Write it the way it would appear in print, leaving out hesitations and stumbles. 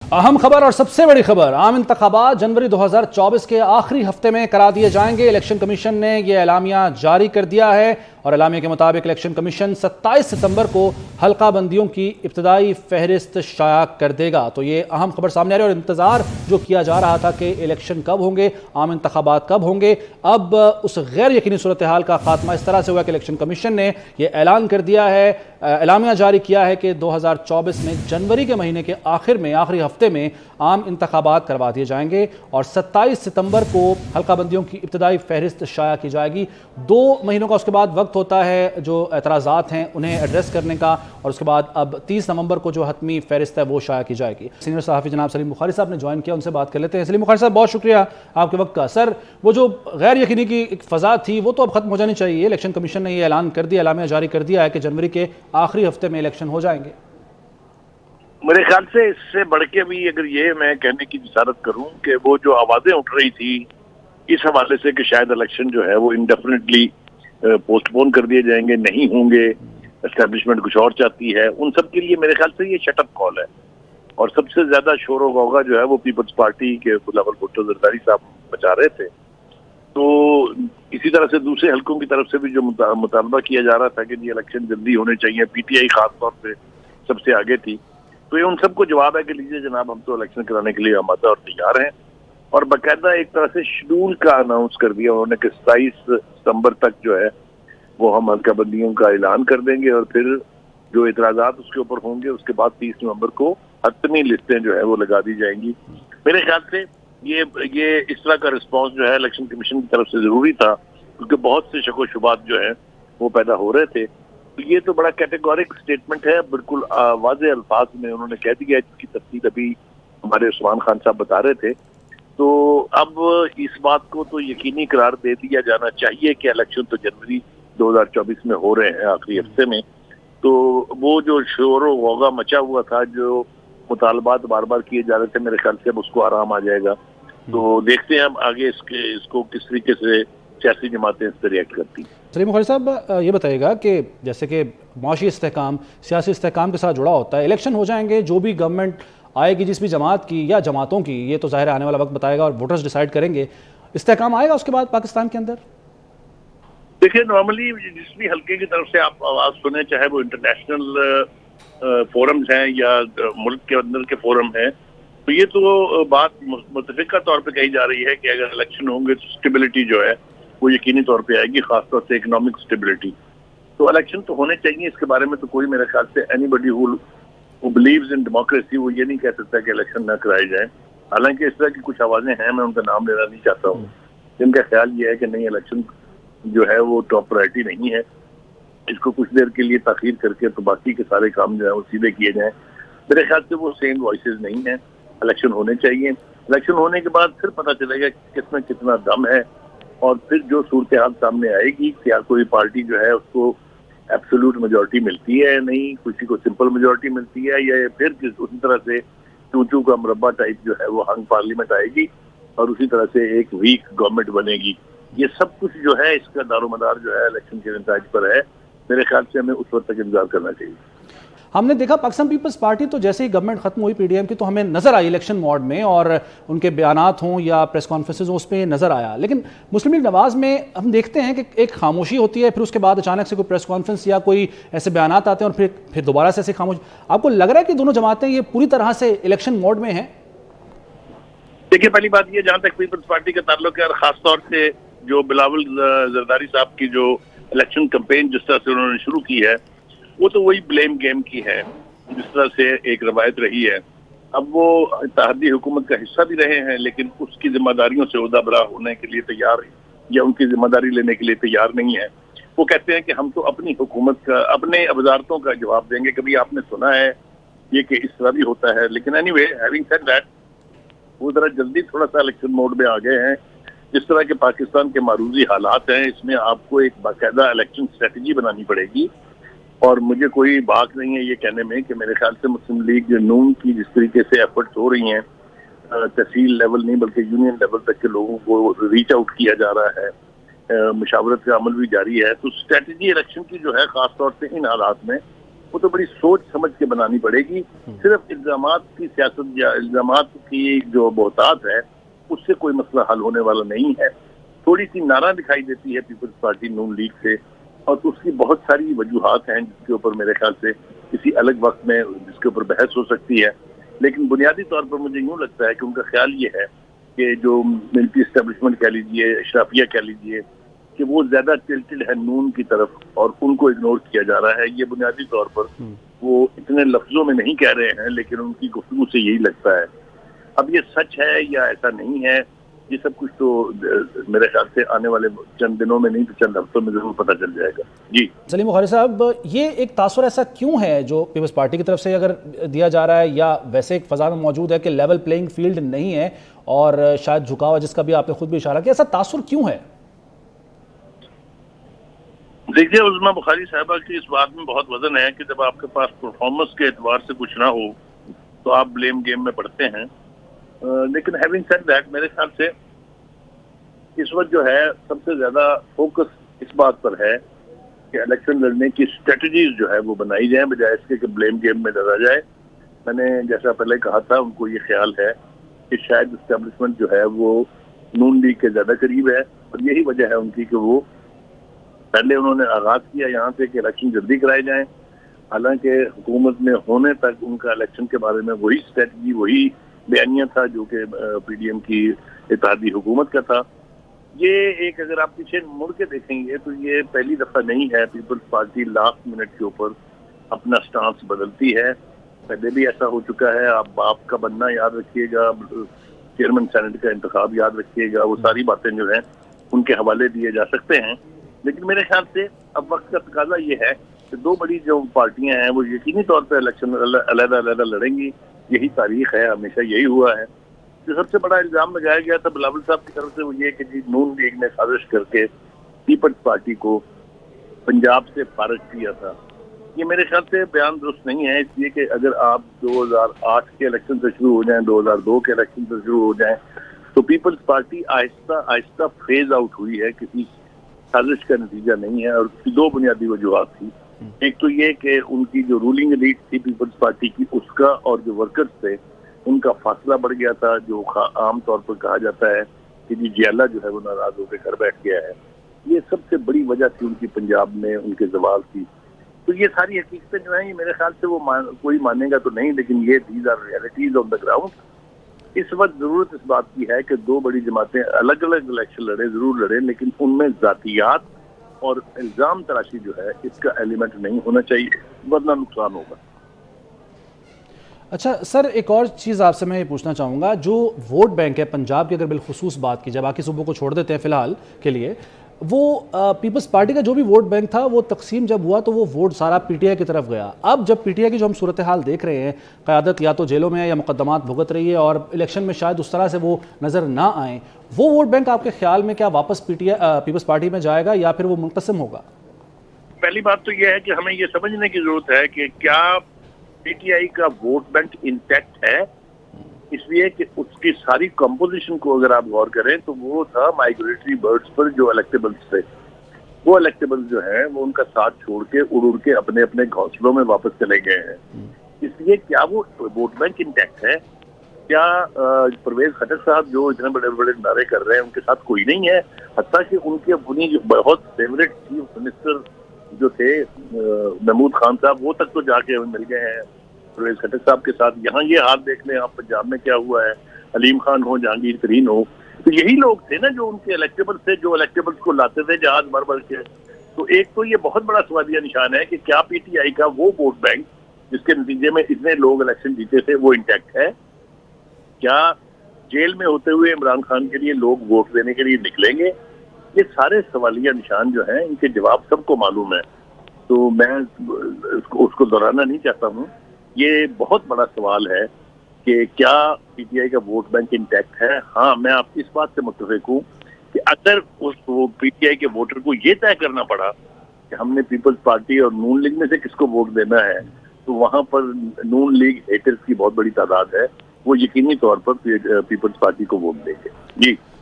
अहम खबर और सबसे बड़ी खबर, आम इंतखाबात जनवरी 2024 के आखिरी हफ्ते में करा दिए जाएंगे। इलेक्शन कमीशन ने यह एलामिया जारी कर दिया है और एलामिया के मुताबिक इलेक्शन कमीशन 27 सितंबर को हल्का बंदियों की इब्तदाई फहरिस्त शाया कर देगा। तो ये अहम खबर सामने आ रही है और इंतजार जो किया जा रहा था कि इलेक्शन कब होंगे, आम इंतखाबात कब होंगे, अब उस गैर यकीनी सूरत हाल का खात्मा इस तरह से हुआ कि इलेक्शन कमीशन ने यह ऐलान कर दिया है, एलामिया जारी किया है कि 2024 में जनवरी के महीने के आखिर में, आखिरी हफ्ते में आम इंतखाबात करवा दिए जाएंगे और 27 सितंबर को हल्का बंदियों की इब्तदाई फहरिस्त शाया की जाएगी। 2 महीनों का उसके बाद वक्त होता है जो एतराज़ात हैं उन्हें एड्रेस करने का, और उसके बाद अब 30 नवंबर को जो हतमी फहरिस्त है वो शाया की जाएगी। सीनियर सहाफ़ी जनाब सलीम बुखारी साहब ने ज्वाइन किया, उनसे बात कर लेते हैं। सलीम बुखारी साहब, बहुत शुक्रिया आपके वक्त का। सर, वो जो गैर यकीनी की एक फ़ज़ा थी वो तो अब ख़त्म हो जानी चाहिए। इलेक्शन कमीशन ने ये ऐलान कर दिया, एलामिया जारी कर दिया है कि जनवरी के आखिरी हफ्ते में इलेक्शन हो जाएंगे। मेरे ख्याल से इससे बढ़ के भी अगर ये मैं कहने की जिसारत करूं कि वो जो आवाजें उठ रही थी इस हवाले से कि शायद इलेक्शन जो है वो इंडेफिनेटली पोस्टपोन कर दिए जाएंगे, नहीं होंगे, एस्टेब्लिशमेंट कुछ और चाहती है, उन सब के लिए मेरे ख्याल से ये शटअप कॉल है। और सबसे ज्यादा शोर व गौगा जो है वो पीपल्स पार्टी के बिलावल भुट्टो जरदारी साहब बचा रहे थे। तो इसी तरह से दूसरे हलकों की तरफ से भी जो मुतालबा किया जा रहा था कि ये इलेक्शन जल्दी होने चाहिए, पीटीआई खास तौर पे सबसे आगे थी। तो ये उन सबको जवाब है कि लीजिए जनाब, हम तो इलेक्शन कराने के लिए आमादा और तैयार हैं। और बाकायदा एक तरह से शेड्यूल का अनाउंस कर दिया उन्होंने कि 27 सितंबर तक जो है वो हम हल्का बंदियों का ऐलान कर देंगे और फिर जो इतराजात उसके ऊपर होंगे उसके बाद 30 नवंबर को हतमी लिस्टें जो है वो लगा दी जाएंगी। मेरे ख्याल से ये इस तरह का रिस्पॉन्स जो है इलेक्शन कमीशन की तरफ से जरूरी था, क्योंकि बहुत से शक व शुबात जो है वो पैदा हो रहे थे। तो ये तो बड़ा कैटेगोरिक स्टेटमेंट है, बिल्कुल वाज़ेह अल्फाज में उन्होंने कह दिया है, जिसकी तफसील अभी हमारे उस्मान खान साहब बता रहे थे। तो अब इस बात को तो यकीनी करार दे दिया जाना चाहिए कि इलेक्शन तो जनवरी 2024 में हो रहे हैं आखिरी हफ्ते में। तो वो जो शोर व गौगा मचा हुआ था, जो मुतालबात बार बार किए जा रहे थे, मेरे ख्याल से अब उसको आराम आ जाएगा। तो देखते हैं अब आगे इसको किस तरीके से सियासी जमातें इस पर रिएक्ट करती हैं। सलीम बुखारी साहब, ये बताइएगा कि जैसे कि मुआशी इस्तेहकाम सियासी इस्तेहकाम के साथ जुड़ा होता है, इलेक्शन हो जाएंगे, जो भी गवर्नमेंट आएगी जिस भी जमात की या जमातों की, ये तो ज़ाहिर आने वाला वक्त बताएगा और वोटर्स डिसाइड करेंगे, इस्तेहकाम आएगा उसके बाद पाकिस्तान के अंदर। देखिए, नॉर्मली जिस भी हल्के की तरफ से आप आवाज़ सुने, चाहे वो इंटरनेशनल फोरम्स हैं या मुल्क के अंदर के फोरम हैं, तो ये तो बात मुतफिका तौर पे कही जा रही है कि अगर इलेक्शन होंगे तो स्टेबिलिटी जो है वो यकीनी तौर पे आएगी, खासतौर से इकोनॉमिक स्टेबिलिटी। तो इलेक्शन तो होने चाहिए, इसके बारे में तो कोई मेरे ख्याल से anybody who believes in democracy वो ये नहीं कह सकता कि इलेक्शन न कराए जाए। हालांकि इस तरह की कुछ आवाजें हैं, मैं उनका नाम लेना नहीं चाहता हूँ, जिनका ख्याल ये है कि नहीं, इलेक्शन जो है वो टॉप प्रायोरिटी नहीं है, इसको कुछ देर के लिए ताखीर करके तो बाकी के सारे काम जो है वो सीधे किए जाएं। मेरे ख्याल से वो सेम वॉइसेस नहीं है। इलेक्शन होने चाहिए, इलेक्शन होने के बाद फिर पता चलेगा किसमें कितना दम है और फिर जो सूरत हाल सामने आएगी, क्या कोई पार्टी जो है उसको एब्सोल्यूट मेजोरिटी मिलती है, नहीं किसी को सिंपल मेजोरिटी मिलती है, या फिर उसी तरह से चूचू का मुरब्बा टाइप जो है वो हंग पार्लियामेंट आएगी और उसी तरह से एक वीक गवर्नमेंट बनेगी। ये सब कुछ जो है इसका दारोमदार जो है इलेक्शन के नतीजे पर है। मेरे ख्याल से हमें उस वक्त तक इंतजार करना चाहिए। हमने देखा पाकिस्तान पीपल्स पार्टी तो जैसे ही गवर्नमेंट खत्म हुई पीडीएम की, तो हमें नजर आई इलेक्शन मोड में, और उनके बयानात हों या प्रेस कॉन्फ्रेंसेज हों उस पर नजर आया। लेकिन मुस्लिम लीग नवाज में हम देखते हैं कि एक खामोशी होती है, फिर उसके बाद अचानक से कोई प्रेस कॉन्फ्रेंस या कोई ऐसे बयानात आते हैं और फिर दोबारा से ऐसे खामोश। आपको लग रहा है कि दोनों जमातें ये पूरी तरह से इलेक्शन मोड में हैं? देखिए, पहली बात ये, जहां तक पीपल्स पार्टी का ताल्लुक है और खासतौर से जो बिलावल जरदारी साहब की जो इलेक्शन कैंपेन जिस तरह से उन्होंने शुरू की है, वो तो वही ब्लेम गेम की है जिस तरह से एक रवायत रही है। अब वो इत्तेहादी हुकूमत का हिस्सा भी रहे हैं, लेकिन उसकी जिम्मेदारियों से उहदा होने के लिए तैयार या उनकी जिम्मेदारी लेने के लिए तैयार नहीं है। वो कहते हैं कि हम तो अपनी हुकूमत का, अपने वजारतों का जवाब देंगे। कभी आपने सुना है ये कि इस तरह भी होता है? लेकिन एनीवे, हैविंग सेड दैट, वो जरा जल्दी थोड़ा सा इलेक्शन मोड में आ गए हैं। जिस तरह के पाकिस्तान के मारूजी हालात हैं, इसमें आपको एक बाकायदा इलेक्शन स्ट्रेटजी बनानी पड़ेगी। और मुझे कोई बात नहीं है ये कहने में कि मेरे ख्याल से मुस्लिम लीग नून की जिस तरीके से एफर्ट्स हो रही हैं, तहसील लेवल नहीं बल्कि यूनियन लेवल तक के लोगों को रीच आउट किया जा रहा है, मुशावरत का अमल भी जारी है। तो स्ट्रेटजी इलेक्शन की जो है खासतौर से इन हालात में وہ تو بڑی سوچ سمجھ کے بنانی پڑے گی. صرف الزامات کی سیاست یا الزامات کی جو بہتات ہے اس سے کوئی مسئلہ حل ہونے والا نہیں ہے. تھوڑی سی نعرہ دکھائی دیتی ہے پیپلز پارٹی نون لیگ سے، اور اس کی بہت ساری وجوہات ہیں جس کے اوپر میرے خیال سے کسی الگ وقت میں جس کے اوپر بحث ہو سکتی ہے. لیکن بنیادی طور پر مجھے یوں لگتا ہے کہ ان کا خیال یہ ہے کہ جو ملٹری اسٹیبلشمنٹ کہہ لیجیے، اشرافیہ کہہ لیجیے، کہ وہ زیادہ ٹلٹڈ ہے نون کی طرف اور ان کو اگنور کیا جا رہا ہے. یہ بنیادی طور پر وہ اتنے لفظوں میں نہیں کہہ رہے ہیں، لیکن ان کی گفتگو سے یہی لگتا ہے. اب یہ سچ ہے یا ایسا نہیں ہے، یہ سب کچھ تو میرے خیال سے آنے والے چند دنوں میں نہیں تو چند ہفتوں میں ضرور پتہ چل جائے گا. جی سلیم بخاری صاحب، یہ ایک تاثر ایسا کیوں ہے جو پیپلز پارٹی کی طرف سے اگر دیا جا رہا ہے، یا ویسے ایک فضا میں موجود ہے کہ لیول پلینگ فیلڈ نہیں ہے اور شاید جھکاوا جس کا بھی آپ نے خود بھی اشارہ کیا، ایسا تاثر کیوں ہے؟ دیکھیے عظمیٰ بخاری صاحبہ کی اس بات میں بہت وزن ہے کہ جب آپ کے پاس پرفارمنس کے اعتبار سے کچھ نہ ہو تو آپ بلیم گیم میں پڑتے ہیں. لیکن ہیونگ سیڈ دیٹ، میرے خیال سے اس وقت جو ہے سب سے زیادہ فوکس اس بات پر ہے کہ الیکشن لڑنے کی اسٹریٹجیز جو ہے وہ بنائی جائیں، بجائے اس کے کہ بلیم گیم میں ڈرا جائے. میں نے جیسا پہلے کہا تھا، ان کو یہ خیال ہے کہ شاید اسٹیبلشمنٹ جو ہے وہ نون لیگ کے زیادہ قریب ہے، اور یہی وجہ ہے ان کی کہ وہ پہلے انہوں نے آغاز کیا یہاں سے کہ الیکشن جلدی کرائے جائیں، حالانکہ حکومت میں ہونے تک ان کا الیکشن کے بارے میں وہی اسٹریٹجی، وہی بیانیہ تھا جو کہ پی ڈی ایم کی اتحادی حکومت کا تھا. یہ ایک اگر آپ پیچھے مڑ کے دیکھیں گے تو یہ پہلی دفعہ نہیں ہے پیپلز پارٹی لاسٹ منٹ کے اوپر اپنا سٹانس بدلتی ہے. پہلے بھی ایسا ہو چکا ہے. آپ باپ کا بننا یاد رکھیے گا، چیئرمین سینٹ کا انتخاب یاد رکھیے گا، وہ ساری باتیں جو ہیں ان کے حوالے دیے جا سکتے ہیں. لیکن میرے خیال سے اب وقت کا تقاضا یہ ہے کہ دو بڑی جو پارٹیاں ہیں وہ یقینی طور پہ الیکشن علیحدہ علیحدہ لڑیں گی. یہی تاریخ ہے، ہمیشہ یہی ہوا ہے. جو سب سے بڑا الزام لگایا گیا تھا بلاول صاحب کی طرف سے وہ یہ کہ جی نون لیگ نے سازش کر کے پیپلز پارٹی کو پنجاب سے فارغ کیا تھا. یہ میرے خیال سے بیان درست نہیں ہے، اس لیے کہ اگر آپ 2008 کے الیکشن سے شروع ہو جائیں، 2002 کے الیکشن سے شروع ہو جائیں، تو پیپلز پارٹی آہستہ آہستہ فیز آؤٹ ہوئی ہے، کسی سازش کا نتیجہ نہیں ہے. اور اس کی دو بنیادی وجوہات تھی. ایک تو یہ کہ ان کی جو رولنگ ایلیٹ تھی پیپلز پارٹی کی، اس کا اور جو ورکرز تھے ان کا فاصلہ بڑھ گیا تھا، جو عام طور پر کہا جاتا ہے کہ جی جیالہ جو ہے وہ ناراض ہو کے گھر بیٹھ گیا ہے. یہ سب سے بڑی وجہ تھی ان کی پنجاب میں ان کے زوال کی. تو یہ ساری حقیقتیں جو ہیں یہ میرے خیال سے وہ کوئی مانے گا تو نہیں، لیکن یہ these are realities on the ground. اس وقت ضرورت اس بات کی ہے کہ دو بڑی جماعتیں الگ الگ الیکشن لڑیں، ضرور لڑیں، لیکن ان میں ذاتیات اور الزام تراشی جو ہے اس کا ایلیمنٹ نہیں ہونا چاہیے، ورنہ نقصان ہوگا. اچھا سر، ایک اور چیز آپ سے میں یہ پوچھنا چاہوں گا، جو ووٹ بینک ہے پنجاب کی اگر بالخصوص بات کی جائے، باقی صوبوں کو چھوڑ دیتے ہیں فی الحال کے لیے، وہ پیپلز پارٹی کا جو بھی ووٹ بینک تھا وہ تقسیم جب ہوا تو وہ ووٹ سارا پی ٹی آئی کی طرف گیا. اب جب پی ٹی آئی کی جو ہم صورتحال دیکھ رہے ہیں، قیادت یا تو جیلوں میں ہے یا مقدمات بھگت رہی ہے، اور الیکشن میں شاید اس طرح سے وہ نظر نہ آئیں، وہ ووٹ بینک آپ کے خیال میں کیا واپس پیپلز پارٹی میں جائے گا یا پھر وہ منقسم ہوگا؟ پہلی بات تو یہ ہے کہ ہمیں یہ سمجھنے کی ضرورت ہے کہ کیا پی ٹی آئی کا ووٹ بینک انٹیکٹ ہے. اس لیے کہ اس کی ساری کمپوزیشن کو اگر آپ غور کریں تو وہ تھا مائگریٹری برڈز پر جو الیکٹیبلز تھے. وہ الیکٹیبلز جو ہیں وہ ان کا ساتھ چھوڑ کے اڑ کے اپنے اپنے گھونسلوں میں واپس چلے گئے ہیں. اس لیے کیا وہ ووٹ بینک انٹیکٹ ہے؟ کیا پرویز خٹک صاحب جو اتنے بڑے بڑے نعرے کر رہے ہیں ان کے ساتھ کوئی نہیں ہے؟ حتیٰ کہ ان کے اپنی جو بہت فیوریٹ چیف منسٹر جو تھے محمود خان صاحب، وہ تک تو جا کے مل گئے ہیں پرویز خٹک صاحب کے ساتھ. یہاں یہ حال دیکھ لیں آپ پنجاب میں کیا ہوا ہے، علیم خان ہو، جہانگیر ترین ہو، تو یہی لوگ تھے نا جو ان کے الیکٹیبل تھے، جو الیکٹیبلز کو لاتے تھے جہاز بھر بھر کے. تو ایک تو یہ بہت بڑا سوالیہ نشان ہے کہ کیا پی ٹی آئی کا وہ ووٹ بینک جس کے نتیجے میں اتنے لوگ الیکشن جیتے تھے وہ انٹیکٹ ہے؟ کیا جیل میں ہوتے ہوئے عمران خان کے لیے لوگ ووٹ دینے کے لیے نکلیں گے؟ یہ سارے سوالیہ نشان جو ہیں ان کے جواب سب کو معلوم ہے، تو میں اس کو دہرانا نہیں چاہتا ہوں. یہ بہت بڑا سوال ہے کہ کیا پی ٹی آئی کا ووٹ بینک انٹیکٹ ہے. ہاں، میں آپ کی اس بات سے متفق ہوں کہ اگر اس پی ٹی آئی کے ووٹر کو یہ طے کرنا پڑا کہ ہم نے پیپلز پارٹی اور نون لیگ میں سے کس کو ووٹ دینا ہے، تو وہاں پر نون لیگ ہیٹرز کی بہت بڑی تعداد ہے، وہ یقینی طور پر پیپلز پارٹی کو ووٹ دیں گے. جی